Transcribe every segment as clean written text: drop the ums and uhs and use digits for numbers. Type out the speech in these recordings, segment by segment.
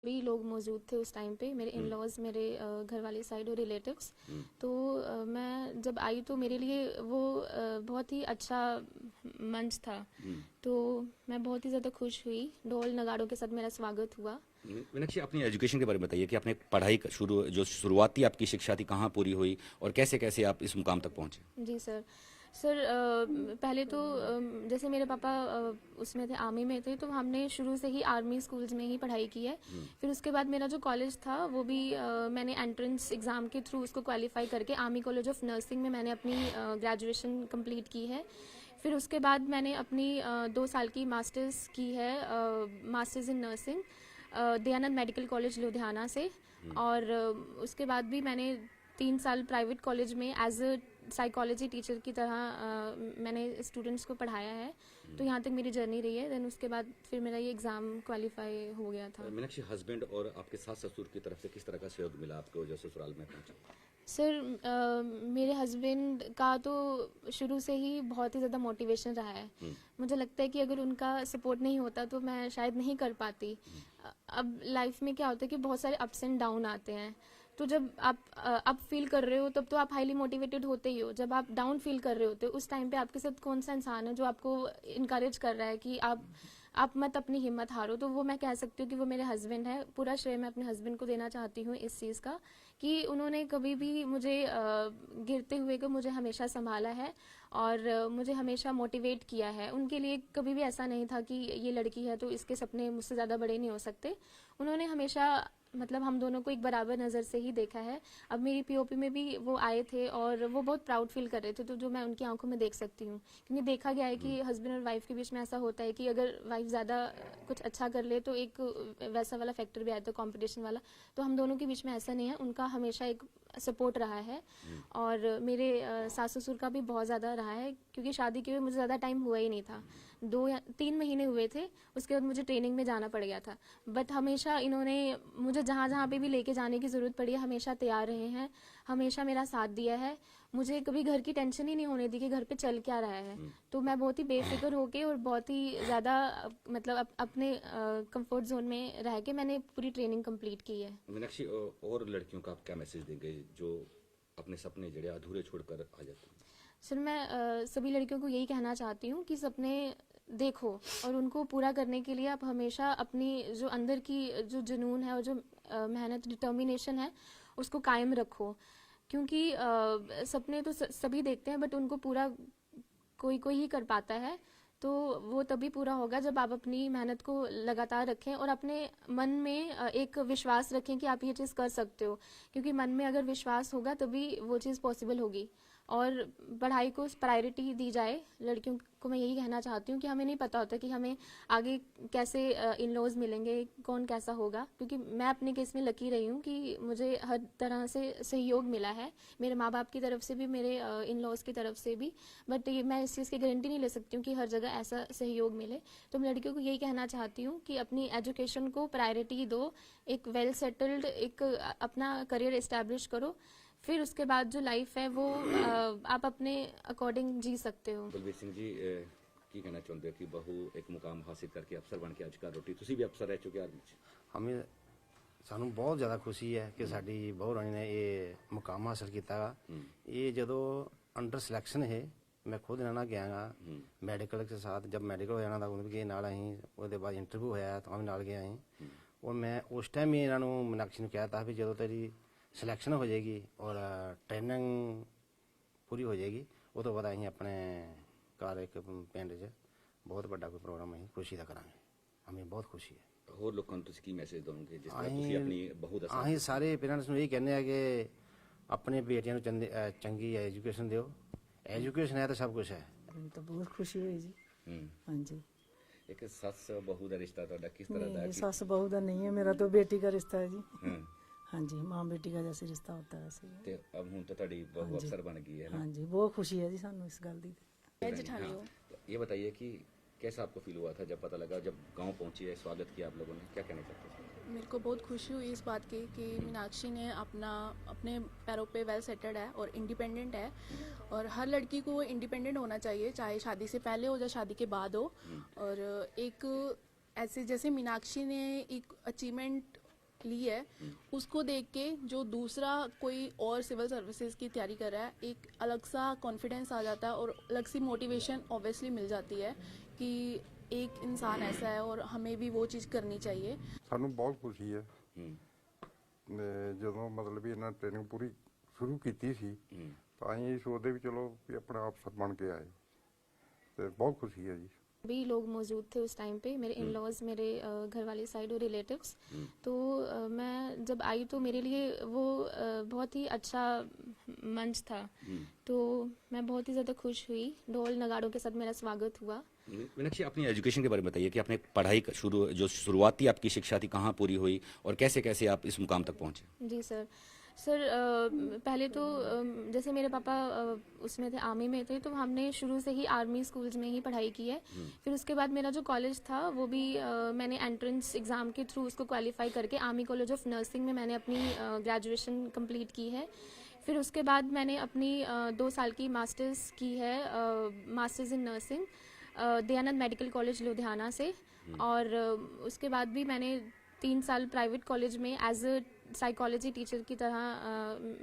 भी लोग मौजूद थे उस टाइम पे, मेरे इन लॉज, मेरे घर वाले साइड और रिलेटिव्स। तो मैं जब आई तो मेरे लिए वो बहुत ही अच्छा मंच था। तो मैं बहुत ही ज़्यादा खुश हुई, ढोल नगाड़ों के साथ मेरा स्वागत हुआ। मीनाक्षी, अपनी एजुकेशन के बारे में बताइए कि आपने पढ़ाई जो शुरुआती आपकी शिक्षा थी कहाँ पूरी हुई और कैसे कैसे आप इस मुकाम तक पहुँचे। जी सर। सर पहले तो जैसे मेरे पापा उसमें थे, आर्मी में थे, तो हमने शुरू से ही आर्मी स्कूल्स में ही पढ़ाई की है। फिर उसके बाद मेरा जो कॉलेज था वो भी मैंने एंट्रेंस एग्ज़ाम के थ्रू उसको क्वालिफाई करके आर्मी कॉलेज ऑफ नर्सिंग में मैंने अपनी ग्रेजुएशन कंप्लीट की है। फिर उसके बाद मैंने अपनी 2 साल की मास्टर्स की है, masters in nursing Dayanand medical college Ludhiana से। और उसके बाद भी मैंने 3 साल प्राइवेट कॉलेज में एज अ साइकोलॉजी टीचर की तरह मैंने स्टूडेंट्स को पढ़ाया है। तो यहाँ तक मेरी जर्नी रही है। देन उसके बाद फिर मेरा ये एग्ज़ाम क्वालिफाई हो गया था। मीनाक्षी, हस्बैंड और आपके सास ससुर की तरफ से किस तरह का सहयोग मिला आपको जो ससुराल में पहुंचे। सर मेरे हस्बैंड का तो शुरू से ही बहुत ही ज़्यादा मोटिवेशन रहा है। मुझे लगता है कि अगर उनका सपोर्ट नहीं होता तो मैं शायद नहीं कर पाती। अब लाइफ में क्या होता है कि बहुत सारे अप्स एंड डाउन आते हैं। तो जब आप अप फील कर रहे हो तब तो आप हाईली मोटिवेटेड होते ही हो। जब आप डाउन फील कर रहे होते हो उस टाइम पे आपके साथ कौन सा इंसान है जो आपको इनकरेज कर रहा है कि आप मत अपनी हिम्मत हारो। तो वो मैं कह सकती हूँ कि वो मेरे हस्बैंड है। पूरा श्रेय मैं अपने हस्बैंड को देना चाहती हूँ इस चीज़ का कि उन्होंने कभी भी मुझे गिरते हुए को मुझे हमेशा संभाला है और मुझे हमेशा मोटिवेट किया है। उनके लिए कभी भी ऐसा नहीं था कि ये लड़की है तो इसके सपने मुझसे ज़्यादा बड़े नहीं हो सकते। उन्होंने हमेशा मतलब हम दोनों को एक बराबर नज़र से ही देखा है। अब मेरी पीओपी में भी वो आए थे और वो बहुत प्राउड फील कर रहे थे, तो जो मैं उनकी आंखों में देख सकती हूँ। क्योंकि देखा गया है कि हस्बैंड और वाइफ के बीच में ऐसा होता है कि अगर वाइफ ज़्यादा कुछ अच्छा कर ले तो एक वैसा वाला फैक्टर भी आता है, कॉम्पिटिशन वाला। तो हम दोनों के बीच में ऐसा नहीं है, उनका हमेशा एक सपोर्ट रहा है। और मेरे सास ससुर का भी बहुत ज़्यादा रहा है, क्योंकि शादी के हुए मुझे ज़्यादा टाइम हुआ ही नहीं था, 2 या 3 महीने हुए थे। उसके बाद मुझे ट्रेनिंग में जाना पड़ गया था। बट हमेशा इन्होंने मुझे जहाँ जहाँ पे भी लेके जाने की ज़रूरत पड़ी है हमेशा तैयार रहे हैं, हमेशा मेरा साथ दिया है। मुझे कभी घर की टेंशन ही नहीं होने दी कि घर पे चल क्या रहा है। तो मैं बहुत ही बेफिक्र होके और बहुत ही ज़्यादा मतलब अपने कंफर्ट जोन में रह के मैंने पूरी ट्रेनिंग कंप्लीट की है। मीनाक्षी, और लड़कियों का आप क्या मैसेज देंगे जो अपने सपने जड़े अधूरे छोड़कर आ जाते हैं। सर मैं सभी लड़कियों को यही कहना चाहती हूँ कि सपने देखो और उनको पूरा करने के लिए आप हमेशा अपनी जो अंदर की जो जुनून है और जो मेहनत डिटर्मिनेशन है उसको कायम रखो। क्योंकि सपने तो सभी देखते हैं, बट उनको पूरा कोई कोई ही कर पाता है। तो वो तभी पूरा होगा जब आप अपनी मेहनत को लगातार रखें और अपने मन में एक विश्वास रखें कि आप ये चीज़ कर सकते हो। क्योंकि मन में अगर विश्वास होगा तभी वो चीज़ पॉसिबल होगी। और पढ़ाई को प्रायोरिटी दी जाए। लड़कियों को मैं यही कहना चाहती हूँ कि हमें नहीं पता होता कि हमें आगे कैसे इन लॉज मिलेंगे, कौन कैसा होगा। क्योंकि मैं अपने केस में लकी रही हूँ कि मुझे हर तरह से सहयोग मिला है, मेरे माँ बाप की तरफ से भी, मेरे इन लॉज की तरफ से भी। बट ये मैं इस चीज़ की गारंटी नहीं ले सकती हूँ कि हर जगह ऐसा सहयोग मिले। तो मैं लड़कियों को यही कहना चाहती हूँ कि अपनी एजुकेशन को प्रायोरिटी दो, एक वेल सेटल्ड एक अपना करियर इस्टेब्लिश करो। फिर उसके बाद जो लाइफ है वो आप अपने अकॉर्डिंग जी सकते हो। बलबीर सिंह जी, की कहना चाहते हो कि बहू एक मुकाम हासिल करके अफसर बन के अजकल रोटी ਤੁਸੀਂ भी अफसर रह चुके आर्मी ਚ। हमें ਸਾਨੂੰ ਬਹੁਤ ਜ਼ਿਆਦਾ ਖੁਸ਼ੀ ਹੈ ਕਿ ਸਾਡੀ ਬਹੁ ਰਾਣੀ ਨੇ ਇਹ ਮੁਕਾਮ ਹਾਸਲ ਕੀਤਾ ਗਾ। ਇਹ ਜਦੋਂ ਅੰਡਰ ਸਿਲੈਕਸ਼ਨ ਹੈ मैं खुद ਇਹਨਾਂ ਨਾਲ ਗਿਆ ਗਾ ਮੈਡੀਕਲ के साथ। जब मेडिकल हो जाना था उन्हें भी नाल ਅਸੀਂ ਉਹਦੇ ਬਾਅਦ ਇੰਟਰਵਿਊ ਹੋਇਆ ਤਾਂ ਵੀ ਨਾਲ ਗਿਆ ਅਸੀਂ। और मैं उस टाइम ही ਇਹਨਾਂ ਨੂੰ ਮੀਨਾਕਸ਼ੀ ਨੂੰ ਕਿਹਾ ਤਾਂ ਵੀ ਜਦੋਂ ਤੇਰੀ ਸਿਲੈਕਸ਼ਨ ਹੋ ਜਾਏਗੀ और ट्रेनिंग पूरी हो जाएगी ਉਹ ਤੋਂ ਬਾਅਦ ਅਸੀਂ ਆਪਣੇ ਘਰ ਇੱਕ ਪਿੰਡ 'ਚ ਬਹੁਤ ਵੱਡਾ ਕੋਈ ਪ੍ਰੋਗਰਾਮ ਅਸੀਂ ਖੁਸ਼ੀ ਦਾ ਕਰਾਂਗੇ। हमें बहुत खुशी है। ਹੋਰ ਲੋਕਾਂ ਨੂੰ ਤੁਸੀਂ ਕੀ ਮੈਸੇਜ ਦੋਗੇ ਜਿਸ ਤਰ੍ਹਾਂ ਤੁਸੀਂ ਆਪਣੀ ਬਹੂ ਦਾ ਸਾਥ ਅਸੀਂ ਸਾਰੇ ਪੇਰੈਂਟਸ ਨੂੰ ਇਹ ਕਹਿੰਦੇ ਆ ਕਿ ਆਪਣੇ ਬੇਟੀਆਂ ਨੂੰ ਚੰਗੀ ਐਜੂਕੇਸ਼ਨ ਦਿਓ। एजुकेशन है तो सब कुछ है। तो बहुत खुशी हुई जी। हाँ जी। एक सस बहू का रिश्ता ਤੁਹਾਡਾ किस तरह का नहीं, है। सास बहू का नहीं है, मेरा तो बेटी का रिश्ता है जी। हाँ जी, माँ बेटी का जैसे रिश्ता होता है वैसे ही है। ਤੇ अब ਹੁਣ ਤਾਂ ਤੁਹਾਡੀ बहू अफसर बन गई है ना। हाँ जी, बहुत खुशी है जी सानू इस गल दी। जेठानी हो। तो ये बताइए कि कैसा आपको फील हुआ था जब पता लगा, जब गांव पहुंची है, स्वागत किया आप लोगों ने, क्या कहना चाहते हैं। मेरे को बहुत खुशी हुई इस बात की कि मीनाक्षी ने अपने पैरों पे वेल सेटेड है और इंडिपेंडेंट है। और हर लड़की को इंडिपेंडेंट होना चाहिए, चाहे शादी से पहले हो या शादी के बाद हो। और एक ऐसे जैसे मीनाक्षी ने एक अचीवमेंट ली है उसको देख के जो दूसरा कोई और सिविल सर्विसेज की तैयारी कर रहा है, एक अलग सा कॉन्फिडेंस आ जाता है और अलग सी मोटिवेशन ऑब्वियसली मिल जाती है कि एक इंसान ऐसा है और हमें भी वो चीज़ करनी चाहिए। ਸਾਨੂੰ ਬਹੁਤ ਖੁਸ਼ੀ ਹੈ ਜਦੋਂ ਮਤਲਬ ਵੀ ਇਹਨਾਂ ਟ੍ਰੇਨਿੰਗ ਪੂਰੀ ਸ਼ੁਰੂ ਕੀਤੀ ਸੀ ਤਾਂ ਅਸੀਂ ਸੋਚਦੇ ਵੀ ਚਲੋ ਵੀ ਆਪਣਾ ਅਫਸਰ ਬਣ ਕੇ ਆਏ ਤੇ ਬਹੁਤ ਖੁਸ਼ੀ ਹੈ ਜੀ। भी लोग मौजूद थे उस टाइम पे, मेरे इन लॉज, मेरे घर वाले साइड और रिलेटिव्स। तो मैं जब आई तो मेरे लिए वो बहुत ही अच्छा मंच था। तो मैं बहुत ही ज़्यादा खुश हुई। ढोल नगाड़ों के साथ मेरा स्वागत हुआ। मीनाक्षी, अपनी एजुकेशन के बारे में बताइए कि आपने पढ़ाई जो शुरुआती आपकी शिक्षा थी कहाँ पूरी हुई और कैसे कैसे आप इस मुकाम तक पहुँचे? जी सर, पहले तो जैसे मेरे पापा उसमें थे, आर्मी में थे, तो हमने शुरू से ही आर्मी स्कूल्स में ही पढ़ाई की है। फिर उसके बाद मेरा जो कॉलेज था वो भी मैंने एंट्रेंस एग्ज़ाम के थ्रू उसको क्वालिफाई करके आर्मी कॉलेज ऑफ नर्सिंग में मैंने अपनी ग्रेजुएशन कंप्लीट की है। फिर उसके बाद मैंने अपनी 2 साल की मास्टर्स की है, masters in nursing Dayanand medical college Ludhiana से। और उसके बाद भी मैंने 3 साल प्राइवेट कॉलेज में एज अ साइकोलॉजी टीचर की तरह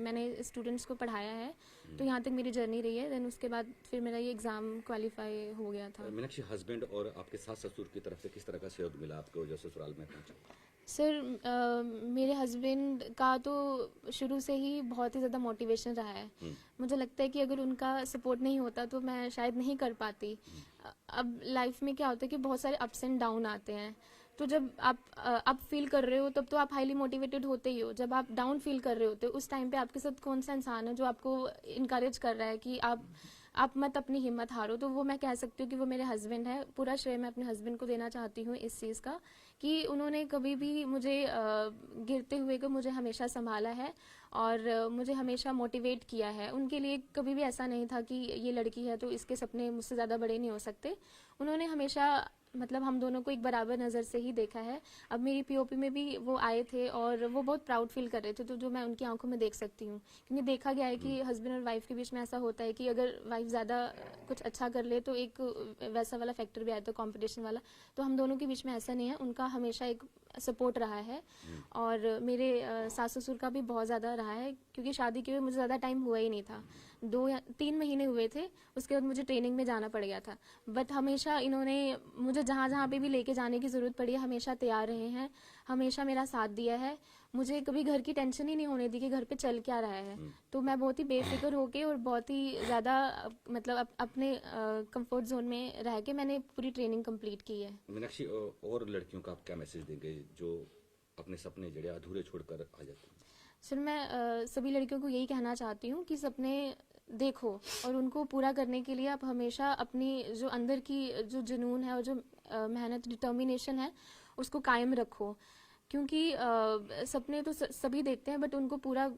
मैंने स्टूडेंट्स को पढ़ाया है। तो यहाँ तक मेरी जर्नी रही है। देन उसके बाद फिर मेरा ये एग्ज़ाम क्वालिफाई हो गया था। मीनाक्षी, हस्बैंड और आपके सास ससुर की तरफ से किस तरह का सहयोग मिला आपको जो ससुराल में पहुंचे? सर, मेरे हस्बैंड का तो शुरू से ही बहुत ही ज़्यादा मोटिवेशन रहा है। मुझे लगता है कि अगर उनका सपोर्ट नहीं होता तो मैं शायद नहीं कर पाती। अब लाइफ में क्या होता है कि बहुत सारे अप्स एंड डाउन आते हैं। तो जब आप अप फील कर रहे हो तब तो आप हाईली मोटिवेटेड होते ही हो। जब आप डाउन फील कर रहे होते हो उस टाइम पे आपके साथ कौन सा इंसान है जो आपको इनकरेज कर रहा है कि आप मत अपनी हिम्मत हारो। तो वो मैं कह सकती हूँ कि वो मेरे हस्बैंड है। पूरा श्रेय मैं अपने हस्बैंड को देना चाहती हूँ इस चीज़ का कि उन्होंने कभी भी मुझे गिरते हुए को मुझे हमेशा संभाला है और मुझे हमेशा मोटिवेट किया है। उनके लिए कभी भी ऐसा नहीं था कि ये लड़की है तो इसके सपने मुझसे ज़्यादा बड़े नहीं हो सकते। उन्होंने हमेशा मतलब हम दोनों को एक बराबर नज़र से ही देखा है। अब मेरी पीओपी में भी वो आए थे और वो बहुत प्राउड फील कर रहे थे, तो जो मैं उनकी आंखों में देख सकती हूँ। क्योंकि देखा गया है कि हस्बैंड और वाइफ के बीच में ऐसा होता है कि अगर वाइफ ज़्यादा कुछ अच्छा कर ले तो एक वैसा वाला फैक्टर भी आता है, कंपटीशन वाला। तो हम दोनों के बीच में ऐसा नहीं है। उनका हमेशा एक सपोर्ट रहा है और मेरे सास ससुर का भी बहुत ज़्यादा रहा है। क्योंकि शादी के हुए मुझे ज़्यादा टाइम हुआ ही नहीं था, 2 या 3 महीने हुए थे। उसके बाद मुझे ट्रेनिंग में जाना पड़ गया था। बट हमेशा इन्होंने मुझे जहाँ जहाँ पे भी लेके जाने की ज़रूरत पड़ी है हमेशा तैयार रहे हैं, हमेशा मेरा साथ दिया है। मुझे कभी घर की टेंशन ही नहीं होने दी कि घर पे चल क्या रहा है। तो मैं बहुत ही बेफिक्र होके और बहुत ही ज़्यादा मतलब अपने कंफर्ट जोन में रह के मैंने पूरी ट्रेनिंग कंप्लीट की है। मीनाक्षी, और लड़कियों का आप क्या मैसेज देंगे जो अपने सपने जड़े अधूरे छोड़कर आ जाते हैं? सर, मैं सभी लड़कियों को यही कहना चाहती हूँ कि सपने देखो और उनको पूरा करने के लिए आप हमेशा अपनी जो अंदर की जो जुनून है और जो मेहनत, डिटर्मिनेशन है उसको कायम रखो। क्योंकि सपने तो सभी देखते हैं बट उनको पूरा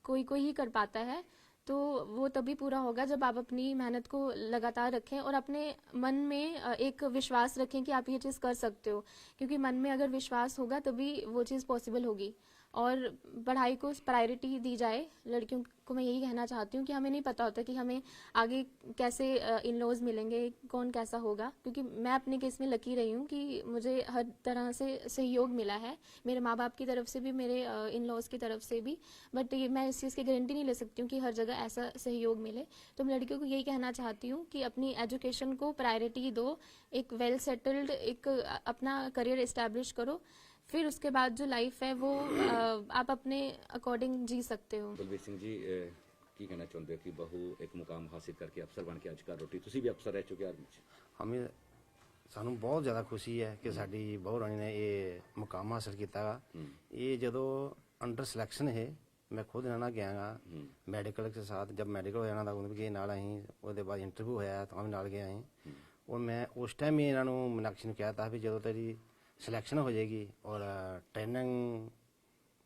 कोई कोई ही कर पाता है। तो वो तभी पूरा होगा जब आप अपनी मेहनत को लगातार रखें और अपने मन में एक विश्वास रखें कि आप ये चीज़ कर सकते हो। क्योंकि मन में अगर विश्वास होगा तभी वो चीज़ पॉसिबल होगी। और पढ़ाई को प्रायोरिटी दी जाए। लड़कियों को मैं यही कहना चाहती हूँ कि हमें नहीं पता होता कि हमें आगे कैसे इन लॉज मिलेंगे, कौन कैसा होगा। क्योंकि मैं अपने केस में लकी रही हूँ कि मुझे हर तरह से सहयोग मिला है, मेरे माँ बाप की तरफ से भी, मेरे इन लॉज की तरफ से भी। बट ये मैं इस चीज़ की गारंटी नहीं ले सकती हूँ कि हर जगह ऐसा सहयोग मिले। तो मैं लड़कियों को यही कहना चाहती हूँ कि अपनी एजुकेशन को प्रायोरिटी दो, एक वेल सेटल्ड एक अपना करियर इस्टेब्लिश करो। फिर उसके बाद जो लाइफ है वो आप अपने अकॉर्डिंग जी सकते हो। बलबीर सिंह जी, की कहना चाहते हो कि बहू एक मुकाम हासिल करके अफसर बन के ਅੱਜ ਕਰ ਰੋਟੀ, ਤੁਸੀਂ ਵੀ ਅਫਸਰ ਰਹਿ ਚੁੱਕੇ ਆਰਮੀ 'ਚ। ਹਮੇ ਸਾਨੂੰ ਬਹੁਤ ਜ਼ਿਆਦਾ ਖੁਸ਼ੀ ਹੈ ਕਿ ਸਾਡੀ ਬਹੁ ਰਾਣੀ ਨੇ ਇਹ ਮੁਕਾਮ ਹਾਸਲ ਕੀਤਾ ਗਾ। ਇਹ ਜਦੋਂ ਅੰਡਰ ਸਿਲੈਕਸ਼ਨ ਹੈ ਮੈਂ ਖੁਦ ਇਹਨਾਂ ਨਾਲ ਗਿਆ ਗਾ ਮੈਡੀਕਲ के साथ। जब मेडिकल हो जाना था उन्हें भी ਨਾਲ ਅਸੀਂ ਉਹਦੇ ਬਾਅਦ ਇੰਟਰਵਿਊ ਹੋਇਆ ਤਾਂ ਵੀ ਨਾਲ ਗਏ ਅਸੀਂ। और मैं उस टाइम ही ਇਹਨਾਂ ਨੂੰ ਮੀਨਾਕਸ਼ੀ ਨੂੰ ਕਿਹਾ ਤਾਂ ਵੀ ਜਦੋਂ ਤੇਰੀ ਸਿਲੈਕਸ਼ਨ ਹੋ ਜਾਏਗੀ और ਟ੍ਰੇਨਿੰਗ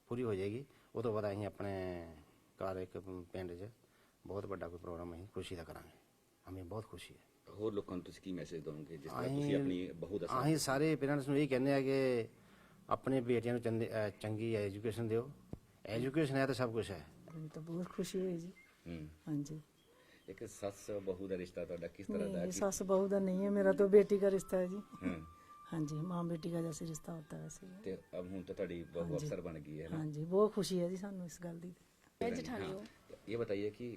ਪੂਰੀ ਹੋ ਜਾਏਗੀ ਉਹ ਤੋਂ ਬਾਅਦ ਅਸੀਂ ਆਪਣੇ ਘਰ ਇੱਕ ਪਿੰਡ 'ਚ ਬਹੁਤ ਵੱਡਾ ਕੋਈ ਪ੍ਰੋਗਰਾਮ ਅਸੀਂ ਖੁਸ਼ੀ ਦਾ ਕਰਾਂਗੇ। ਹਮੇ ਬਹੁਤ ਖੁਸ਼ੀ ਹੈ। ਹੋਰ ਲੋਕਾਂ ਨੂੰ ਤੁਸੀਂ ਕੀ ਮੈਸੇਜ ਦੋਗੇ ਜਿਸ ਤਰ੍ਹਾਂ ਤੁਸੀਂ ਆਪਣੀ ਬਹੂ ਦਾ ਅਸੀਂ ਸਾਰੇ ਪੇਰੈਂਟਸ ਨੂੰ ਇਹ ਕਹਿੰਦੇ ਆ ਕਿ ਆਪਣੇ ਬੇਟਿਆਂ ਨੂੰ ਚੰਗੀ ਐਜੂਕੇਸ਼ਨ ਦਿਓ। ਐਜੂਕੇਸ਼ਨ ਹੈ ਤਾਂ ਸਭ ਕੁਝ ਹੈ। ਮੈਨੂੰ ਤਾਂ ਬਹੁਤ ਖੁਸ਼ੀ ਹੋਈ ਜੀ। ਹਾਂਜੀ। ਇੱਕ ਸੱਸ ਬਹੂ ਦਾ ਰਿਸ਼ਤਾ ਤੁਹਾਡਾ ਕਿਸ ਤਰ੍ਹਾਂ ਦਾ नहीं, सास बहू का नहीं है, मेरा तो बेटी का रिश्ता है जी। हाँ जी माँ बेटी का जैसे रिश्ता होता है वैसे ही है। ਤੇ ਅਬ ਹੁਣ ਤਾਂ ਤੁਹਾਡੀ ਬਹੁ ਹਾਂਜੀ। ਅਫਸਰ ਬਣ ਗਈ ਹੈ ना। हाँ जी बहुत खुशी है जी सानू इस गल की। मैं जेठानी हूँ। ये बताइए कि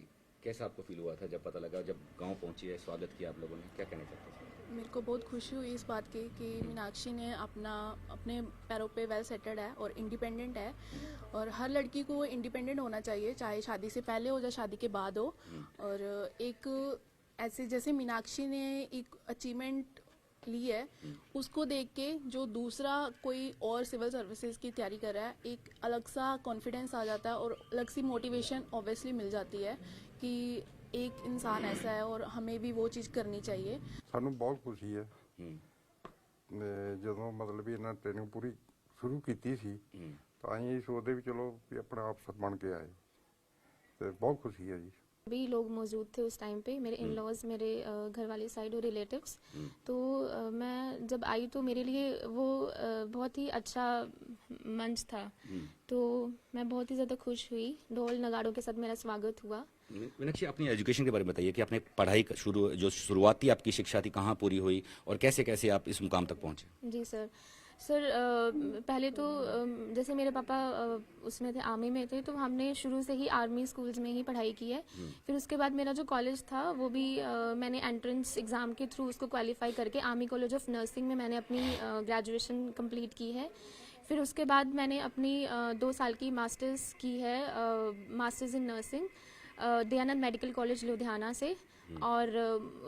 कैसा आपको फील हुआ था जब पता लगा, जब गांव पहुंची है, स्वागत किया आप लोगों ने, क्या कहना चाहते हैं? मेरे को बहुत खुशी हुई इस बात की कि मीनाक्षी ने अपने पैरों पे वेल सेटल्ड है और इंडिपेंडेंट है, और हर लड़की को इंडिपेंडेंट होना चाहिए, चाहे शादी से पहले हो या शादी के बाद हो। और एक ऐसे जैसे मीनाक्षी ने एक अचीवमेंट ली है, उसको देख के जो दूसरा कोई और सिविल सर्विसेज की तैयारी कर रहा है, एक अलग सा कॉन्फिडेंस आ जाता है और अलग सी मोटिवेशन ऑब्वियसली मिल जाती है कि एक इंसान ऐसा है और हमें भी वो चीज़ करनी चाहिए। ਸਾਨੂੰ ਬਹੁਤ ਖੁਸ਼ੀ ਹੈ हम्म, ਜਦੋਂ ਮਤਲਬ ਵੀ ਇਹਨਾਂ ਟ੍ਰੇਨਿੰਗ ਪੂਰੀ ਸ਼ੁਰੂ ਕੀਤੀ ਸੀ हम्म। ਤਾਂ ਅਸੀਂ ਸੋਚਦੇ ਵੀ ਚਲੋ ਵੀ ਆਪਣਾ ਅਫਸਰ ਬਣ ਕੇ ਆਏ ਤੇ ਬਹੁਤ ਖੁਸ਼ੀ ਹੈ ਜੀ। भी लोग मौजूद थे उस टाइम पे, मेरे इन लॉज, मेरे घर वाली साइड और रिलेटिव्स। तो मैं जब आई तो मेरे लिए वो बहुत ही अच्छा मंच था। तो मैं बहुत ही ज़्यादा खुश हुई, ढोल नगाड़ों के साथ मेरा स्वागत हुआ। मीनाक्षी, अपनी एजुकेशन के बारे में बताइए कि आपने पढ़ाई जो शुरुआती आपकी शिक्षा थी कहाँ पूरी हुई और कैसे कैसे आप इस मुकाम तक पहुँचे? जी सर। पहले तो जैसे मेरे पापा उसमें थे, आर्मी में थे, तो हमने शुरू से ही आर्मी स्कूल्स में ही पढ़ाई की है। फिर उसके बाद मेरा जो कॉलेज था वो भी मैंने एंट्रेंस एग्ज़ाम के थ्रू उसको क्वालिफाई करके आर्मी कॉलेज ऑफ नर्सिंग में मैंने अपनी ग्रेजुएशन कंप्लीट की है। फिर उसके बाद मैंने अपनी 2 साल की मास्टर्स की है, masters in nursing Dayanand medical college Ludhiana से। और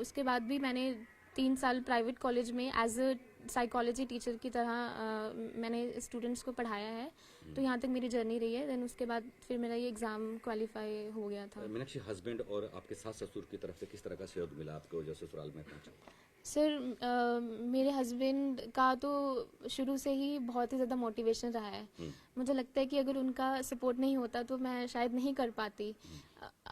उसके बाद भी मैंने 3 साल प्राइवेट कॉलेज में एज अ साइकोलॉजी टीचर की तरह मैंने स्टूडेंट्स को पढ़ाया है। तो यहाँ तक मेरी जर्नी रही है। देन उसके बाद फिर मेरा ये एग्ज़ाम क्वालिफाई हो गया था। मीनाक्षी, हस्बैंड और आपके सास ससुर की तरफ से किस तरह का सहयोग मिला आपको जो ससुराल में पहुंचे? सर मेरे हस्बैंड का तो शुरू से ही बहुत ही ज़्यादा मोटिवेशन रहा है। मुझे लगता है कि अगर उनका सपोर्ट नहीं होता तो मैं शायद नहीं कर पाती।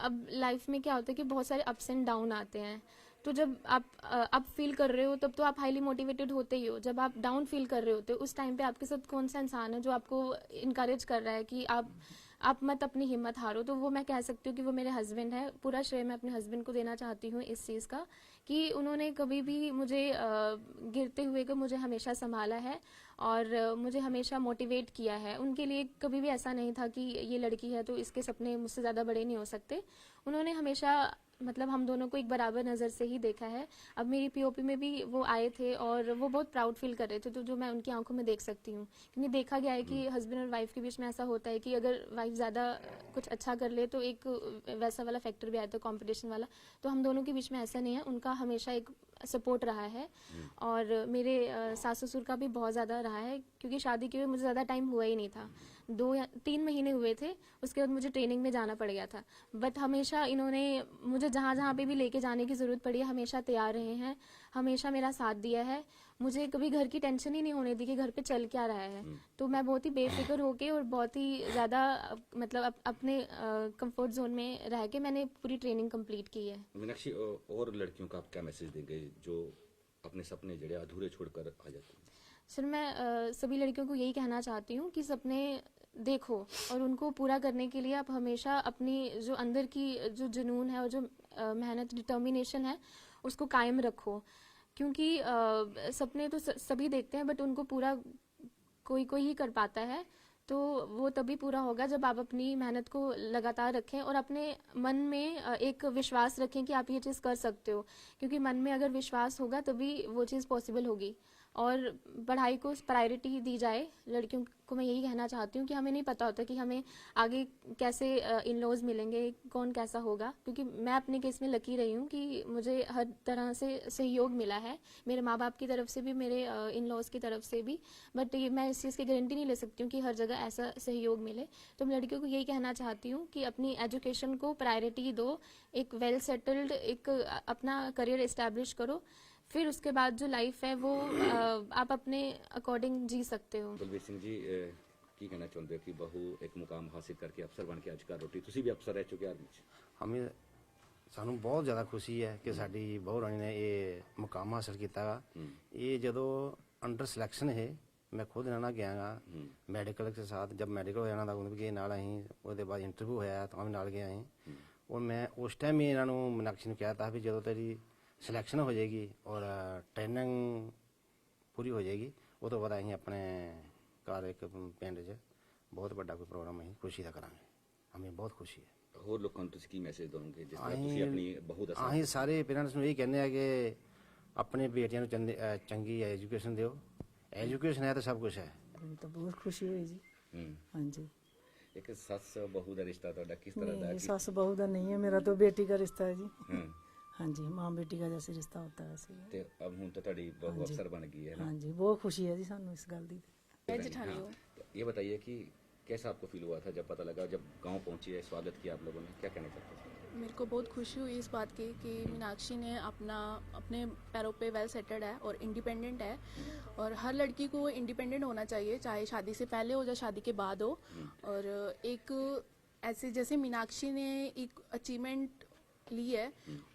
अब लाइफ में क्या होता है कि बहुत सारे अप्स एंड डाउन आते हैं। तो जब आप अप फील कर रहे हो तब तो आप हाईली मोटिवेटेड होते ही हो। जब आप डाउन फील कर रहे होते हो उस टाइम पे आपके साथ कौन सा इंसान है जो आपको इनकरेज कर रहा है कि आप मत अपनी हिम्मत हारो। तो वो मैं कह सकती हूँ कि वो मेरे हस्बैंड है। पूरा श्रेय मैं अपने हस्बैंड को देना चाहती हूँ इस चीज़ का कि उन्होंने कभी भी मुझे गिरते हुए को मुझे हमेशा संभाला है और मुझे हमेशा मोटिवेट किया है। उनके लिए कभी भी ऐसा नहीं था कि ये लड़की है तो इसके सपने मुझसे ज़्यादा बड़े नहीं हो सकते। उन्होंने हमेशा मतलब हम दोनों को एक बराबर नज़र से ही देखा है। अब मेरी पीओपी में भी वो आए थे और वो बहुत प्राउड फील कर रहे थे, तो जो मैं उनकी आंखों में देख सकती हूँ। क्योंकि देखा गया है कि हस्बैंड और वाइफ के बीच में ऐसा होता है कि अगर वाइफ ज़्यादा कुछ अच्छा कर ले तो एक वैसा वाला फैक्टर भी आता है, कॉम्पिटिशन वाला। तो हम दोनों के बीच में ऐसा नहीं है, उनका हमेशा एक सपोर्ट रहा है। और मेरे सास ससुर का भी बहुत ज़्यादा रहा है, क्योंकि शादी के हुए मुझे ज़्यादा टाइम हुआ ही नहीं था, 2 या 3 महीने हुए थे। उसके बाद मुझे ट्रेनिंग में जाना पड़ गया था। बट हमेशा इन्होंने मुझे जहाँ जहाँ पे भी लेके जाने की ज़रूरत पड़ी है हमेशा तैयार रहे हैं, हमेशा मेरा साथ दिया है। मुझे कभी घर की टेंशन ही नहीं होने दी कि घर पे चल क्या रहा है। तो मैं बहुत ही बेफिक्र होके और बहुत ही ज़्यादा मतलब अपने कंफर्ट जोन में रह के मैंने पूरी ट्रेनिंग कंप्लीट की है। मीनाक्षी, और लड़कियों का आप क्या मैसेज देंगे जो अपने सपने जड़े अधूरे छोड़कर आ जाते हैं? सर मैं सभी लड़कियों को यही कहना चाहती हूँ कि सपने देखो और उनको पूरा करने के लिए आप हमेशा अपनी जो अंदर की जो जुनून है और जो मेहनत, डिटर्मिनेशन है उसको कायम रखो। क्योंकि सपने तो सभी देखते हैं बट उनको पूरा कोई कोई ही कर पाता है। तो वो तभी पूरा होगा जब आप अपनी मेहनत को लगातार रखें और अपने मन में एक विश्वास रखें कि आप ये चीज़ कर सकते हो। क्योंकि मन में अगर विश्वास होगा तभी वो चीज़ पॉसिबल होगी। और पढ़ाई को प्रायोरिटी दी जाए। लड़कियों को मैं यही कहना चाहती हूँ कि हमें नहीं पता होता कि हमें आगे कैसे इन लॉज मिलेंगे, कौन कैसा होगा। क्योंकि मैं अपने केस में लकी रही हूँ कि मुझे हर तरह से सहयोग मिला है, मेरे माँ बाप की तरफ से भी, मेरे इन लॉज की तरफ से भी। बट ये मैं इस चीज़ की गारंटी नहीं ले सकती हूँ कि हर जगह ऐसा सहयोग मिले। तो मैं लड़कियों को यही कहना चाहती हूँ कि अपनी एजुकेशन को प्रायोरिटी दो, एक वेल सेटल्ड एक अपना करियर इस्टेब्लिश करो। फिर उसके बाद जो लाइफ है वो आप अपने अकॉर्डिंग जी सकते हो। ਬਲਵੀਰ ਸਿੰਘ ਜੀ, ਕੀ ਕਹਿਣਾ ਚਾਹੁੰਦੇ ਹੋ ਕਿ ਬਹੂ ਇੱਕ ਮੁਕਾਮ ਹਾਸਿਲ ਕਰਕੇ ਅਫਸਰ ਬਣ ਕੇ ਅੱਜ ਘਰ ਰੋਟੀ, ਤੁਸੀਂ ਵੀ ਅਫਸਰ ਰਹਿ ਚੁੱਕੇ ਆਰਮੀ 'ਚ? ਹਮੇ ਸਾਨੂੰ ਬਹੁਤ ਜ਼ਿਆਦਾ ਖੁਸ਼ੀ ਹੈ ਕਿ ਸਾਡੀ ਬਹੂ ਰਾਣੀ ਨੇ ਇਹ ਮੁਕਾਮ ਹਾਸਲ ਕੀਤਾ ਗਾ। ਇਹ ਜਦੋਂ ਅੰਡਰ ਸਿਲੈਕਸ਼ਨ ਹੈ ਮੈਂ ਖੁਦ ਇਹਨਾਂ ਨਾਲ ਗਿਆ ਗਾ ਮੈਡੀਕਲ ਦੇ ਸਾਥ। ਜਦ ਮੈਡੀਕਲ ਹੋ ਜਾਣਾ ਤਾਂ ਉਹਨਾਂ ਦੇ ਨਾਲ ਅਸੀਂ ਉਹਦੇ ਬਾਅਦ ਇੰਟਰਵਿਊ ਹੋਇਆ ਤਾਂ ਵੀ ਨਾਲ ਗਿਆ ਅਸੀਂ। ਔਰ ਮੈਂ ਉਸ ਟਾਈਮ ਹੀ ਇਹਨਾਂ ਨੂੰ ਮੀਨਾਕਸ਼ੀ ਨੂੰ ਕਿਹਾ ਤਾ ਵੀ ਜਦੋਂ ਤੇਰੀ ਸਿਲੈਕਸ਼ਨ ਹੋ ਜਾਏਗੀ ਔਰ ਟ੍ਰੇਨਿੰਗ ਪੂਰੀ ਹੋ ਜਾਏਗੀ ਉਹ ਤੋਂ ਬਾਅਦ ਅਸੀਂ ਆਪਣੇ ਘਰ ਇੱਕ ਪਿੰਡ 'ਚ ਬਹੁਤ ਵੱਡਾ ਕੋਈ ਪ੍ਰੋਗਰਾਮ ਅਸੀਂ ਖੁਸ਼ੀ ਦਾ ਕਰਾਂਗੇ। ਹਮੇ ਬਹੁਤ ਖੁਸ਼ੀ ਹੈ। ਹੋਰ ਲੋਕਾਂ ਨੂੰ ਤੁਸੀਂ ਕੀ ਮੈਸੇਜ ਦੋਗੇ ਜਿਸ ਤਰ੍ਹਾਂ ਤੁਸੀਂ ਆਪਣੀ ਬਹੂ ਦਾ ਸਾਥ ਅਸੀਂ ਸਾਰੇ ਪੇਰੈਂਟਸ ਨੂੰ ਇਹ ਕਹਿੰਦੇ ਆ ਕਿ ਆਪਣੇ ਬੇਟਿਆਂ ਨੂੰ ਚੰਗੀ ਐਜੂਕੇਸ਼ਨ ਦਿਓ। ਐਜੂਕੇਸ਼ਨ ਹੈ ਤਾਂ ਸਭ ਕੁਝ ਹੈ। ਮੈਨੂੰ ਤਾਂ ਬਹੁਤ ਖੁਸ਼ੀ ਹੋਈ ਜੀ। ਹੂੰ। ਹਾਂਜੀ, ਇੱਕ ਸੱਸ ਬਹੂ ਦਾ ਰਿਸ਼ਤਾ ਤੁਹਾਡਾ किस तरह का नहीं है? सास बहू का नहीं है, मेरा तो बेटी का रिश्ता है जी। हाँ, हाँ जी, माँ बेटी का जैसे रिश्ता होता है वैसे ही है। ਤੇ ਅਬ ਹੁਣ ਤਾਂ ਤੁਹਾਡੀ ਬਹੂ ਹਾਂਜੀ। ਅਫਸਰ ਬਣ ਗਈ है ना? हाँ जी, बहुत खुशी है जी सानू इस गल दी। मैं जेठानी हूँ। तो ये बताइए कि कैसा आपको फील हुआ था जब पता लगा, जब गांव पहुंची है, स्वागत किया आप लोगों ने, क्या कहना चाहते हैं? मेरे को बहुत खुशी हुई इस बात की कि मीनाक्षी ने अपने पैरों पे वेल सेटल्ड है और इंडिपेंडेंट है। और हर लड़की को इंडिपेंडेंट होना चाहिए, चाहे शादी से पहले हो या शादी के बाद हो। और एक ऐसे जैसे मीनाक्षी ने एक अचीवमेंट ली है,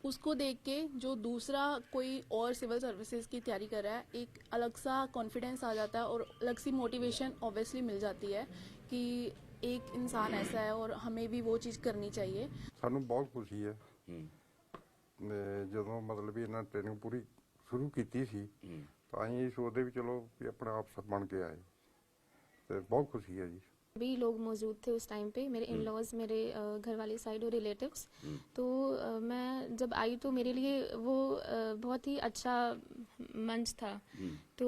उसको देख के जो दूसरा कोई और सिविल सर्विसेज की तैयारी कर रहा है, एक अलग सा कॉन्फिडेंस आ जाता है और अलग सी मोटिवेशन ऑब्वियसली मिल जाती है कि एक इंसान ऐसा है और हमें भी वो चीज़ करनी चाहिए। ਸਾਨੂੰ ਬਹੁਤ ਖੁਸ਼ੀ ਹੈ। हम्म, ਤੇ ਜਦੋਂ ਮਤਲਬ ਵੀ ਇਹਨਾਂ ਟ੍ਰੇਨਿੰਗ ਪੂਰੀ ਸ਼ੁਰੂ ਕੀਤੀ ਸੀ हम्म, ਤਾਂ ਅਸੀਂ ਸੋਚਦੇ ਵੀ ਚਲੋ ਵੀ ਆਪਣਾ ਅਫਸਰ ਬਣ ਕੇ ਆਏ ਤੇ ਬਹੁਤ ਖੁਸ਼ੀ ਹੈ ਜੀ। भी लोग मौजूद थे उस टाइम पे, मेरे इन लॉज, मेरे घर वाले साइड और रिलेटिव्स। तो मैं जब आई तो मेरे लिए वो बहुत ही अच्छा मंच था। तो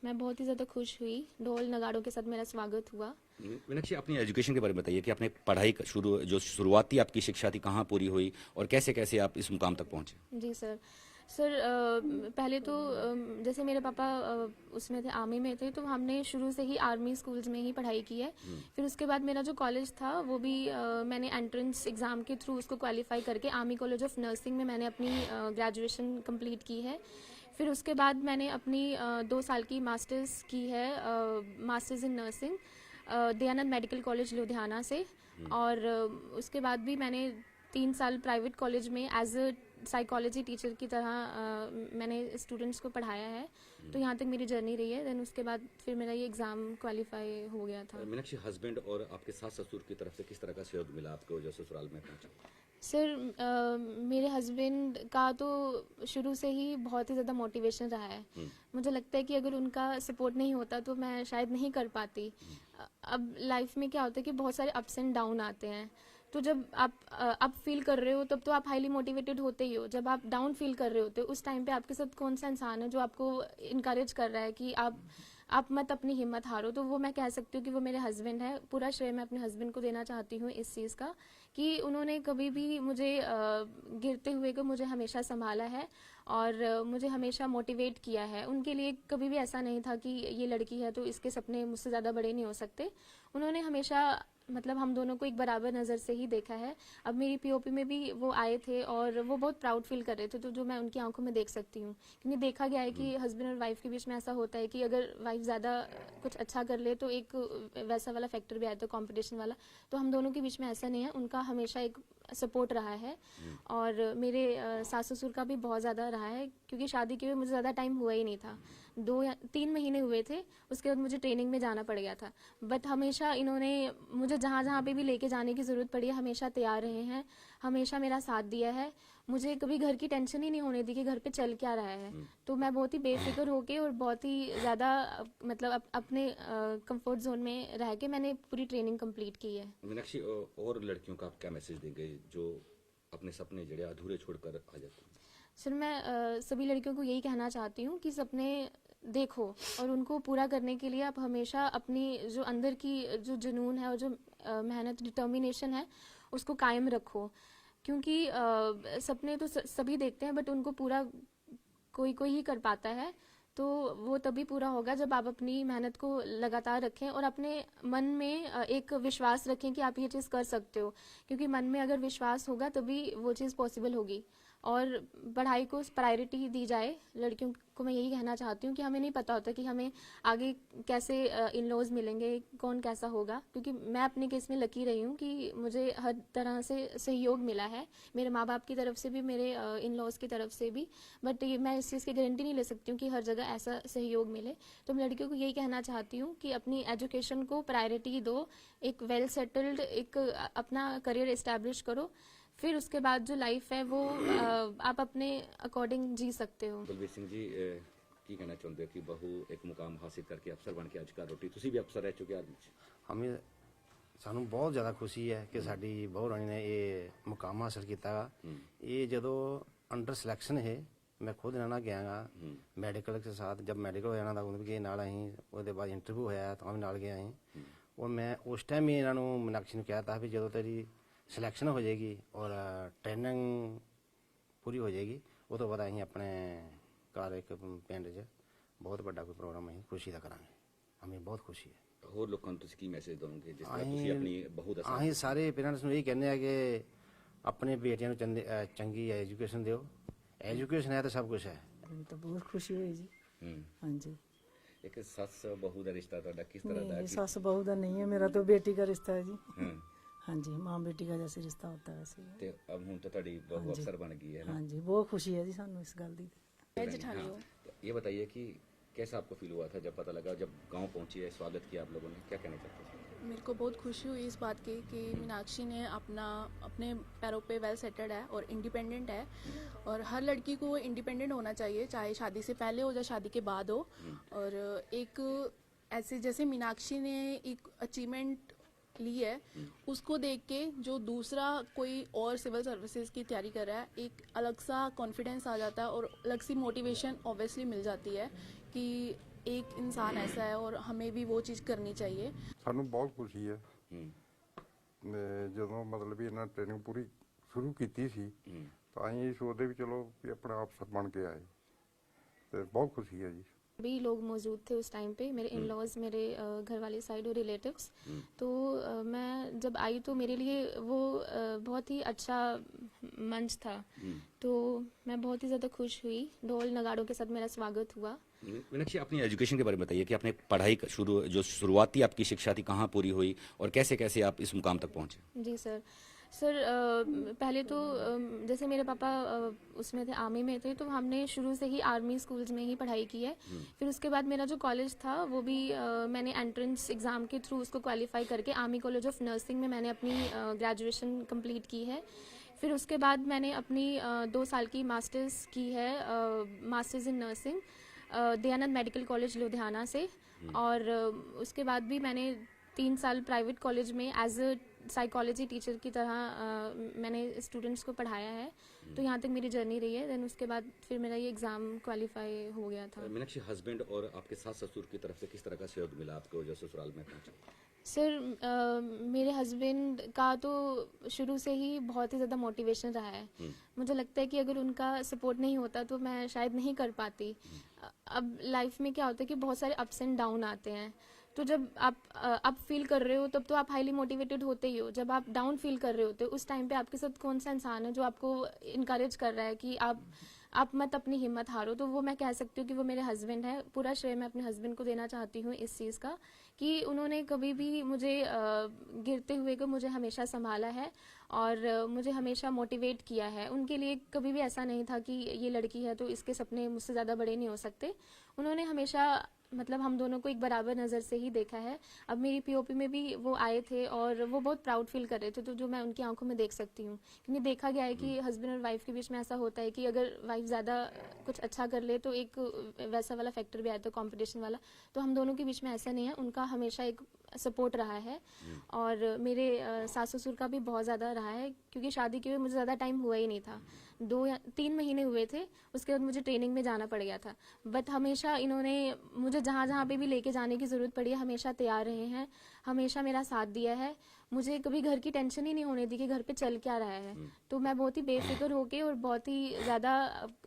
मैं बहुत ही ज़्यादा खुश हुई। ढोल नगाड़ों के साथ मेरा स्वागत हुआ। मीनाक्षी, अपनी एजुकेशन के बारे में बताइए कि आपने पढ़ाई जो शुरुआती आपकी शिक्षा थी कहाँ पूरी हुई और कैसे कैसे आप इस मुकाम तक पहुँचे? जी सर, पहले तो जैसे मेरे पापा उसमें थे, आर्मी में थे, तो हमने शुरू से ही आर्मी स्कूल्स में ही पढ़ाई की है। फिर उसके बाद मेरा जो कॉलेज था वो भी मैंने एंट्रेंस एग्ज़ाम के थ्रू उसको क्वालिफाई करके आर्मी कॉलेज ऑफ नर्सिंग में मैंने अपनी ग्रेजुएशन कंप्लीट की है। फिर उसके बाद मैंने अपनी 2 साल की मास्टर्स की है, masters in nursing Dayanand medical college Ludhiana से। और उसके बाद भी मैंने 3 साल प्राइवेट कॉलेज में एज अ साइकोलॉजी टीचर की तरह मैंने स्टूडेंट्स को पढ़ाया है। तो यहाँ तक मेरी जर्नी रही है। देन उसके बाद फिर मेरा ये एग्ज़ाम क्वालिफाई हो गया था। मीनाक्षी, हस्बैंड और आपके सास ससुर की तरफ से किस तरह का सहयोग मिला आपको जो ससुराल में पहुंचा? सर, मेरे हस्बैंड का तो शुरू से ही बहुत ही ज़्यादा मोटिवेशन रहा है। मुझे लगता है कि अगर उनका सपोर्ट नहीं होता तो मैं शायद नहीं कर पाती। अब लाइफ में क्या होता है कि बहुत सारे अप्स एंड डाउन आते हैं। तो जब आप अप फील कर रहे हो तब तो आप हाईली मोटिवेटेड होते ही हो। जब आप डाउन फील कर रहे होते हो उस टाइम पे आपके साथ कौन सा इंसान है जो आपको इनकरेज कर रहा है कि आप मत अपनी हिम्मत हारो। तो वो मैं कह सकती हूँ कि वो मेरे हस्बैंड है। पूरा श्रेय मैं अपने हस्बैंड को देना चाहती हूँ इस चीज़ का कि उन्होंने कभी भी मुझे गिरते हुए को मुझे हमेशा संभाला है और मुझे हमेशा मोटिवेट किया है। उनके लिए कभी भी ऐसा नहीं था कि ये लड़की है तो इसके सपने मुझसे ज़्यादा बड़े नहीं हो सकते। उन्होंने हमेशा मतलब हम दोनों को एक बराबर नज़र से ही देखा है। अब मेरी पीओपी में भी वो आए थे और वो बहुत प्राउड फील कर रहे थे, तो जो मैं उनकी आंखों में देख सकती हूँ। क्योंकि देखा गया है कि हस्बैंड और वाइफ के बीच में ऐसा होता है कि अगर वाइफ ज़्यादा कुछ अच्छा कर ले तो एक वैसा वाला फैक्टर भी आता है, कंपटीशन वाला। तो हम दोनों के बीच में ऐसा नहीं है। उनका हमेशा एक सपोर्ट रहा है और मेरे सास ससुर का भी बहुत ज़्यादा रहा है। क्योंकि शादी के हुए मुझे ज़्यादा टाइम हुआ ही नहीं था, 2 या 3 महीने हुए थे। उसके बाद मुझे ट्रेनिंग में जाना पड़ गया था। बट हमेशा इन्होंने मुझे जहाँ जहाँ पे भी लेके जाने की ज़रूरत पड़ी है हमेशा तैयार रहे हैं, हमेशा मेरा साथ दिया है। मुझे कभी घर की टेंशन ही नहीं होने दी कि घर पे चल क्या रहा है। तो मैं बहुत ही बेफिक्र होके और बहुत ही ज़्यादा मतलब अपने कंफर्ट जोन में रह के मैंने पूरी ट्रेनिंग कंप्लीट की है। मीनाक्षी, और लड़कियों का आप क्या मैसेज देंगे जो अपने सपने जड़े अधूरे छोड़कर आ जाते हैं? सर, मैं सभी लड़कियों को यही कहना चाहती हूँ कि सपने देखो और उनको पूरा करने के लिए आप हमेशा अपनी जो अंदर की जो जुनून है और जो मेहनत, डिटर्मिनेशन है उसको कायम रखो। क्योंकि सपने तो सभी देखते हैं बट उनको पूरा कोई कोई ही कर पाता है। तो वो तभी पूरा होगा जब आप अपनी मेहनत को लगातार रखें और अपने मन में एक विश्वास रखें कि आप ये चीज़ कर सकते हो। क्योंकि मन में अगर विश्वास होगा तभी वो चीज़ पॉसिबल होगी। और पढ़ाई को प्रायोरिटी दी जाए। लड़कियों को मैं यही कहना चाहती हूँ कि हमें नहीं पता होता कि हमें आगे कैसे इन लॉज मिलेंगे, कौन कैसा होगा। क्योंकि मैं अपने केस में लकी रही हूँ कि मुझे हर तरह से सहयोग मिला है, मेरे माँ बाप की तरफ से भी, मेरे इन लॉज की तरफ से भी। बट मैं इस चीज़ की गारंटी नहीं ले सकती हूँ कि हर जगह ऐसा सहयोग मिले। तो मैं लड़कियों को यही कहना चाहती हूँ कि अपनी एजुकेशन को प्रायोरिटी दो, एक वेल सेटल्ड एक अपना करियर इस्टेब्लिश करो। फिर उसके बाद जो लाइफ है वो आप अपने अकॉर्डिंग जी सकते हो। बलबीर सिंह जी, ਕੀ ਕਹਿਣਾ ਚਾਹੁੰਦੇ ਹੋ ਕਿ ਬਹੂ ਇੱਕ ਮੁਕਾਮ ਹਾਸਿਲ ਕਰਕੇ ਅਫਸਰ ਬਣ ਕੇ ਅੱਜ ਕੱਲ੍ਹ ਰੋਟੀ ਤੁਸੀਂ ਵੀ ਅਫਸਰ ਰਹਿ ਚੁੱਕੇ ਆਰਮੀ 'ਚ ਹਮੇ ਸਾਨੂੰ ਬਹੁਤ ਜ਼ਿਆਦਾ ਖੁਸ਼ੀ ਹੈ ਕਿ ਸਾਡੀ ਬਹੂ ਰਾਣੀ ਨੇ ਇਹ ਮੁਕਾਮ ਹਾਸਲ ਕੀਤਾ ਗਾ। ਇਹ ਜਦੋਂ ਅੰਡਰ ਸਿਲੈਕਸ਼ਨ ਹੈ ਮੈਂ ਖੁਦ ਇਹਨਾਂ ਨਾਲ ਗਿਆ ਗਾ ਮੈਡੀਕਲ ਕੇ ਸਾਥ ਜਦ ਮੈਡੀਕਲ ਹੋ ਜਾਣਾ ਤਾਂ ਉਹਦੇ ਵੀ ਨਾਲ ਅਸੀਂ ਉਹਦੇ ਬਾਅਦ ਇੰਟਰਵਿਊ ਹੋਇਆ ਤਾਂ ਵੀ ਨਾਲ ਗਿਆ ਅਸੀਂ ਔਰ ਮੈਂ ਉਸ ਟਾਈਮ ਹੀ ਇਹਨਾਂ ਨੂੰ ਮੀਨਾਕਸ਼ੀ ਨੂੰ ਕਿਹਾ ਤਾ ਵੀ ਜਦੋਂ ਤੇਰੀ ਸਿਲੈਕਸ਼ਨ ਹੋ ਜਾਏਗੀ ਔਰ ਟ੍ਰੇਨਿੰਗ ਪੂਰੀ ਹੋ ਜਾਏਗੀ ਉਹ ਤੋਂ ਬਾਅਦ ਅਸੀਂ ਆਪਣੇ ਘਰ ਇੱਕ ਪਿੰਡ 'ਚ ਬਹੁਤ ਵੱਡਾ ਕੋਈ ਪ੍ਰੋਗਰਾਮ ਅਸੀਂ ਖੁਸ਼ੀ ਦਾ ਕਰਾਂਗੇ। ਹਮੇ ਬਹੁਤ ਖੁਸ਼ੀ ਹੈ। ਹੋਰ ਲੋਕਾਂ ਨੂੰ ਤੁਸੀਂ ਕੀ ਮੈਸੇਜ ਦਿਓਗੇ ਜਿਸ ਤਰ੍ਹਾਂ ਤੁਸੀਂ ਆਪਣੀ ਬਹੂ ਦਾ ਸਾਥ ਅਸੀਂ ਸਾਰੇ ਪੇਰੈਂਟਸ ਨੂੰ ਇਹ ਕਹਿੰਦੇ ਆ ਕਿ ਆਪਣੇ ਬੇਟਿਆਂ ਨੂੰ ਚੰਗੀ ਐਜੂਕੇਸ਼ਨ ਦਿਓ। ਐਜੂਕੇਸ਼ਨ ਹੈ ਤਾਂ ਸਭ ਕੁਝ ਹੈ। ਮੈਨੂੰ ਤਾਂ ਬਹੁਤ ਖੁਸ਼ੀ ਹੋਈ ਜੀ। ਹੂੰ ਹਾਂਜੀ ਇੱਕ ਸੱਸ ਬਹੂ ਦਾ ਰਿਸ਼ਤਾ ਤੁਹਾਡਾ ਕਿਸ ਤਰ੍ਹਾਂ ਦਾ नहीं है सास बहू का नहीं है, मेरा तो बेटी का रिश्ता है जी। हाँ, हाँ जी, माँ बेटी का जैसे रिश्ता होता है वैसे ही है। ਤੇ ਅਬ ਹੁਣ ਤਾਂ ਤੁਹਾਡੀ ਬਹੂ ਅਫਸਰ बन गई है ना हाँ जी, बहुत खुशी है जी सानू इस गल दी। मैं जेठानी हूँ। तो ये बताइए कि कैसा आपको फील हुआ था जब पता लगा जब गांव पहुंची है स्वागत किया आप लोगों ने क्या कहना चाहते थे मेरे को बहुत खुशी हुई इस बात की कि मीनाक्षी ने अपने पैरों पे वेल सेटल्ड है और इंडिपेंडेंट है और हर लड़की को इंडिपेंडेंट होना चाहिए चाहे शादी से पहले हो या शादी के बाद हो। और एक ऐसे जैसे मीनाक्षी ने एक अचीवमेंट ली है उसको देख के जो दूसरा कोई और सिविल सर्विसेज की तैयारी कर रहा है एक अलग सा कॉन्फिडेंस आ जाता है और अलग सी मोटिवेशन ऑब्वियसली मिल जाती है कि एक इंसान ऐसा है और हमें भी वो चीज़ करनी चाहिए। ਸਾਨੂੰ ਬਹੁਤ ਖੁਸ਼ੀ ਹੈ हम्म, ਤੇ ਜਦੋਂ ਮਤਲਬ ਵੀ ਇਹਨਾਂ ਟ੍ਰੇਨਿੰਗ ਪੂਰੀ ਸ਼ੁਰੂ ਕੀਤੀ ਸੀ हम्म, ਤਾਂ ਅਸੀਂ ਸੋਚਦੇ ਵੀ ਚਲੋ ਵੀ ਆਪਣਾ ਅਫਸਰ ਬਣ ਕੇ ਆਏ ਤੇ ਬਹੁਤ ਖੁਸ਼ੀ ਹੈ ਜੀ। भी लोग मौजूद थे उस टाइम पे, मेरे इन लॉज, मेरे घर वाले साइड और रिलेटिव्स। तो मैं जब आई तो मेरे लिए वो बहुत ही अच्छा मंच था। तो मैं बहुत ही ज़्यादा खुश हुई। ढोल नगाड़ों के साथ मेरा स्वागत हुआ। मीनाक्षी अपनी एजुकेशन के बारे में बताइए कि आपने पढ़ाई जो शुरुआती आपकी शिक्षा थी कहाँ पूरी हुई और कैसे कैसे आप इस मुकाम तक पहुँचे। जी सर पहले तो जैसे मेरे पापा उसमें थे, आर्मी में थे, तो हमने शुरू से ही आर्मी स्कूल्स में ही पढ़ाई की है। फिर उसके बाद मेरा जो कॉलेज था वो भी मैंने एंट्रेंस एग्ज़ाम के थ्रू उसको क्वालिफाई करके आर्मी कॉलेज ऑफ नर्सिंग में मैंने अपनी ग्रेजुएशन कंप्लीट की है। फिर उसके बाद मैंने अपनी 2 साल की मास्टर्स की है, masters in nursing Dayanand medical college Ludhiana से। और उसके बाद भी मैंने 3 साल प्राइवेट कॉलेज में एज अ साइकोलॉजी टीचर की तरह मैंने स्टूडेंट्स को पढ़ाया है। तो यहाँ तक मेरी जर्नी रही है। देन उसके बाद फिर मेरा ये एग्ज़ाम क्वालिफाई हो गया था। मीनाक्षी हस्बैंड और आपके सास ससुर की तरफ से किस तरह का सहयोग मिला आपको जो ससुराल में पहुंचे। सर मेरे हस्बैंड का तो शुरू से ही बहुत ही ज़्यादा मोटिवेशन रहा है। मुझे लगता है कि अगर उनका सपोर्ट नहीं होता तो मैं शायद नहीं कर पाती। अब लाइफ में क्या होता है कि बहुत सारे अप्स एंड डाउन आते हैं। तो जब आप अप फील कर रहे हो तब तो आप हाईली मोटिवेटेड होते ही हो। जब आप डाउन फील कर रहे होते हो उस टाइम पे आपके साथ कौन सा इंसान है जो आपको इनकरेज कर रहा है कि आप मत अपनी हिम्मत हारो। तो वो मैं कह सकती हूँ कि वो मेरे हस्बैंड है। पूरा श्रेय मैं अपने हस्बैंड को देना चाहती हूँ इस चीज़ का कि उन्होंने कभी भी मुझे गिरते हुए को मुझे हमेशा संभाला है और मुझे हमेशा मोटिवेट किया है। उनके लिए कभी भी ऐसा नहीं था कि ये लड़की है तो इसके सपने मुझसे ज़्यादा बड़े नहीं हो सकते। उन्होंने हमेशा मतलब हम दोनों को एक बराबर नज़र से ही देखा है। अब मेरी पीओपी में भी वो आए थे और वो बहुत प्राउड फील कर रहे थे, तो जो मैं उनकी आंखों में देख सकती हूँ। क्योंकि देखा गया है कि हस्बैंड और वाइफ के बीच में ऐसा होता है कि अगर वाइफ ज़्यादा कुछ अच्छा कर ले तो एक वैसा वाला फैक्टर भी आता है, कंपटीशन वाला। तो हम दोनों के बीच में ऐसा नहीं है। उनका हमेशा एक सपोर्ट रहा है और मेरे सास ससुर का भी बहुत ज़्यादा रहा है। क्योंकि शादी के हुए मुझे ज़्यादा टाइम हुआ ही नहीं था, 2 या 3 महीने हुए थे। उसके बाद मुझे ट्रेनिंग में जाना पड़ गया था। बट हमेशा इन्होंने मुझे जहाँ जहाँ पे भी लेके जाने की ज़रूरत पड़ी है हमेशा तैयार रहे हैं, हमेशा मेरा साथ दिया है। मुझे कभी घर की टेंशन ही नहीं होने दी कि घर पे चल क्या रहा है। तो मैं बहुत ही बेफिक्र होके और बहुत ही ज़्यादा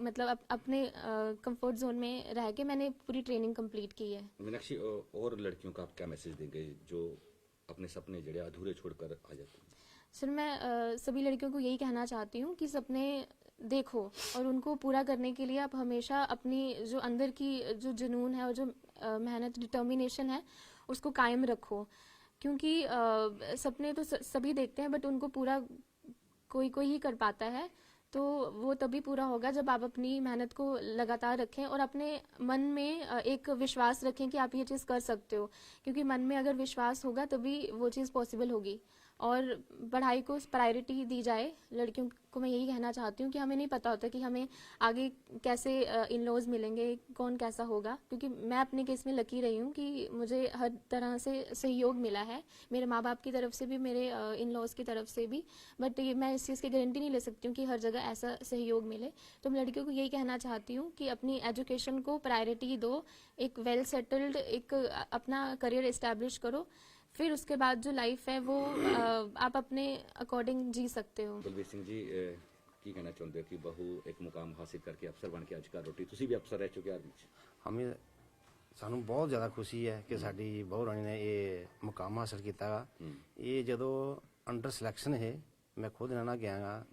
मतलब अपने कंफर्ट जोन में रह के मैंने पूरी ट्रेनिंग कंप्लीट की है। मीनाक्षी और लड़कियों का आप क्या मैसेज देंगे जो अपने सपने जड़े अधूरे छोड़कर आ जाते हैं। सर मैं सभी लड़कियों को यही कहना चाहती हूँ कि सपने देखो और उनको पूरा करने के लिए आप हमेशा अपनी जो अंदर की जो जुनून है और जो मेहनत डिटर्मिनेशन है उसको कायम रखो। क्योंकि सपने तो सभी देखते हैं बट उनको पूरा कोई कोई ही कर पाता है। तो वो तभी पूरा होगा जब आप अपनी मेहनत को लगातार रखें और अपने मन में एक विश्वास रखें कि आप ये चीज़ कर सकते हो। क्योंकि मन में अगर विश्वास होगा तभी वो चीज़ पॉसिबल होगी। और पढ़ाई को प्रायोरिटी दी जाए, लड़कियों को मैं यही कहना चाहती हूँ कि हमें नहीं पता होता कि हमें आगे कैसे इन लॉज मिलेंगे, कौन कैसा होगा, क्योंकि मैं अपने केस में लकी रही हूँ कि मुझे हर तरह से सहयोग मिला है, मेरे माँ बाप की तरफ से भी, मेरे इन लॉज की तरफ से भी। बट ये मैं इस चीज़ की गारंटी नहीं ले सकती हूँ कि हर जगह ऐसा सहयोग मिले। तो मैं लड़कियों को यही कहना चाहती हूँ कि अपनी एजुकेशन को प्रायोरिटी दो, एक वेल सेटल्ड एक अपना करियर इस्टेब्लिश करो, फिर उसके बाद जो लाइफ है वो आप अपने अकॉर्डिंग जी सकते हो। ਬਲਵੀਰ ਸਿੰਘ ਜੀ ਕੀ ਕਹਿਣਾ ਚਾਹੁੰਦੇ ਹੋ ਕਿ ਬਹੂ ਇੱਕ ਮੁਕਾਮ ਹਾਸਿਲ ਕਰਕੇ ਅਫਸਰ ਬਣ ਕੇ ਅੱਜ ਘਰ ਰੋਟੀ, ਤੁਸੀਂ ਵੀ ਅਫਸਰ ਰਹਿ ਚੁੱਕੇ ਆਰਮੀ 'ਚ। ਹਮੇ ਸਾਨੂੰ ਬਹੁਤ ਜ਼ਿਆਦਾ ਖੁਸ਼ੀ ਹੈ ਕਿ ਸਾਡੀ ਬਹੁ ਰਾਣੀ ਨੇ ਇਹ ਮੁਕਾਮ ਹਾਸਲ ਕੀਤਾ ਗਾ। ਇਹ ਜਦੋਂ ਅੰਡਰ ਸਿਲੈਕਸ਼ਨ ਹੈ ਮੈਂ ਖੁਦ ਨਾਲ ਗਿਆ ਗਾ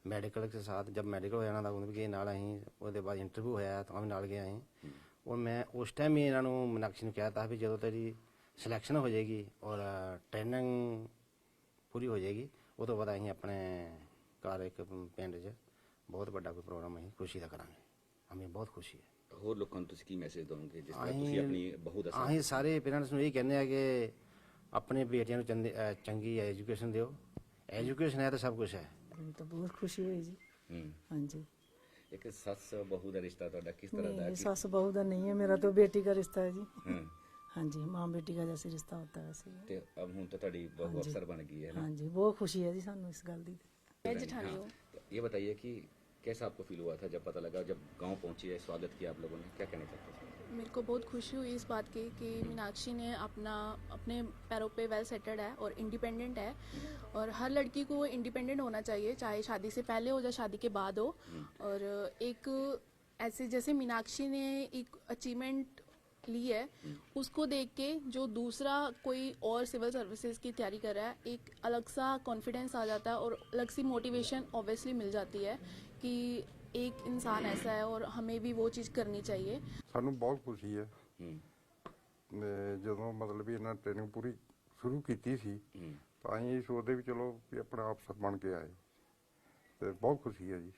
ਮੈਡੀਕਲ के साथ, जब मेडिकल हो जाना था उन्हें भी ਨਾਲ ਅਸੀਂ ਉਹਦੇ ਬਾਅਦ ਇੰਟਰਵਿਊ ਹੋਇਆ ਤਾਂ ਵੀ ਨਾਲ ਗਏ ਅਸੀਂ। ਔਰ ਮੈਂ ਉਸ ਟਾਈਮ ਹੀ ਇਹਨਾਂ ਨੂੰ ਮੀਨਾਕਸ਼ੀ ਨੂੰ ਕਿਹਾ ਤਾ ਵੀ ਜਦੋਂ ਤੇਰੀ ਸਿਲੈਕਸ਼ਨ ਹੋ ਜਾਏਗੀ ਔਰ ਟ੍ਰੇਨਿੰਗ ਪੂਰੀ ਹੋ ਜਾਏਗੀ ਉਹ ਤੋਂ ਬਾਅਦ ਅਸੀਂ ਆਪਣੇ ਘਰ ਇੱਕ ਪਿੰਡ 'ਚ ਬਹੁਤ ਵੱਡਾ ਕੋਈ ਪ੍ਰੋਗਰਾਮ ਅਸੀਂ ਖੁਸ਼ੀ ਦਾ ਕਰਾਂਗੇ। ਹਮੇ ਬਹੁਤ ਖੁਸ਼ੀ ਹੈ। ਹੋਰ ਲੋਕਾਂ ਨੂੰ ਤੁਸੀਂ ਕੀ ਮੈਸੇਜ ਦੋਗੇ ਜਿਸ ਤਰ੍ਹਾਂ ਤੁਸੀਂ ਆਪਣੀ ਬਹੂ ਦਾ ਸਾਥ ਅਸੀਂ ਸਾਰੇ ਪੇਰੈਂਟਸ ਨੂੰ ਇਹ ਕਹਿੰਦੇ ਆ ਕਿ ਆਪਣੇ ਬੇਟਿਆਂ ਨੂੰ ਚੰਗੀ ਐਜੂਕੇਸ਼ਨ ਦਿਓ। ਐਜੂਕੇਸ਼ਨ ਹੈ ਤਾਂ ਸਭ ਕੁਝ ਹੈ। ਮੈਨੂੰ ਤਾਂ ਬਹੁਤ ਖੁਸ਼ੀ ਹੋਈ ਜੀ। ਹੂੰ। ਹਾਂਜੀ, ਇੱਕ ਸੱਸ ਬਹੂ ਦਾ ਰਿਸ਼ਤਾ ਤੁਹਾਡਾ ਕਿਸ तरह ਦਾ नहीं है? सास बहू का नहीं है, मेरा तो बेटी का रिश्ता है जी। हाँ। हाँ जी, माँ बेटी का जैसे रिश्ता होता है वैसे ही। ਤੇ ਅਬ ਹੁਣ ਤਾਂ ਤੁਹਾਡੀ ਬਹੂ हाँ जी। ਅਫਸਰ बन गई है ना? हाँ जी, बहुत खुशी है जी सानू इस गल दी। मैं जेठानी हूँ। तो ये बताइए कि कैसा आपको फील हुआ था जब पता लगा, जब गांव पहुंची है, स्वागत किया आप लोगों ने, क्या कहना चाहते थे? मेरे को बहुत खुशी हुई इस बात की कि मीनाक्षी ने अपने पैरों पे वेल सेटल्ड है और इंडिपेंडेंट है, और हर लड़की को इंडिपेंडेंट होना चाहिए, चाहे शादी से पहले हो या शादी के बाद हो। और एक ऐसे जैसे मीनाक्षी ने एक अचीवमेंट ली है, उसको देख के जो दूसरा कोई और सिविल सर्विसेज की तैयारी कर रहा है, एक अलग सा कॉन्फिडेंस आ जाता है और अलग सी मोटिवेशन ऑब्वियसली मिल जाती है कि एक इंसान ऐसा है और हमें भी वो चीज़ करनी चाहिए। ਸਾਨੂੰ ਬਹੁਤ ਖੁਸ਼ੀ ਹੈ। हम्म, ਤੇ ਜਦੋਂ ਮਤਲਬ ਵੀ ਇਹਨਾਂ ਟ੍ਰੇਨਿੰਗ ਪੂਰੀ ਸ਼ੁਰੂ ਕੀਤੀ ਸੀ हम्म। ਤਾਂ ਅਸੀਂ ਸੋਚਦੇ ਵੀ ਚਲੋ ਵੀ ਆਪਣਾ ਅਫਸਰ ਬਣ ਕੇ ਆਏ ਤੇ ਬਹੁਤ ਖੁਸ਼ੀ ਹੈ ਜੀ।